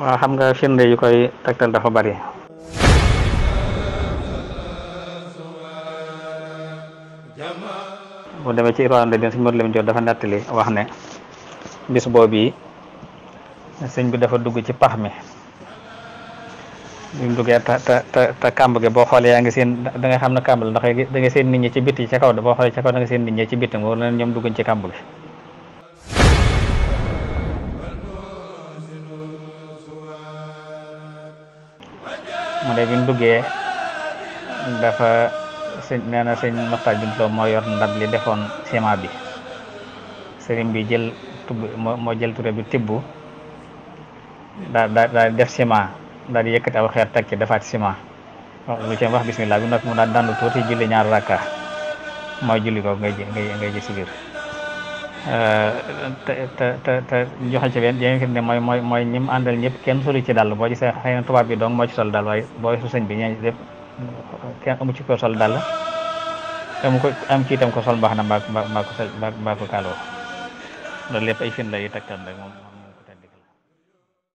waaw xam nga firnde yu koy tegtal dafa bari. bu demee ci Irwaan din sëñ Modou Lamine Diop dafa nettali wax ne bis boobu yi sëñ bi dafa dugg ci pax mi bi mu duggee te kàmb gi boo xoolee yaa ngi seen da nga xam ne kàmb la ndax da nga seen nit ñi ci bitti ca kaw da boo xoolee ca kaw da nga seen nit ñi ci bitti wala ñoom dugguñ ci kàmb gi. mu ne bi mu duggee dafa nee na sëñ Maxtaar Bintu moo yor ndab li defoon ciment bi sëriñ bi jël moo jël ture bi tibb daal def ciment daal di yëkkati aw xeer teg ci defaat ciment lu ci wax bismillah bi nag mu daal dandu tuuti julli ñaar rakka mooy julli ko ngay ji si biir te joxe ci benn jéem fi ne mooy ñi mu àndal ñëpp kenn solu ci dàll boo gisee xëy na tubaab bi dong moo ci sol dàll waaye boo su sëñ bi ñee lépp kenn amu ci ko sol dàll amu ko am ci itam ko sol baax na mbaa ko kaaloo loolu lépp ay fin la yi tegtal rek moom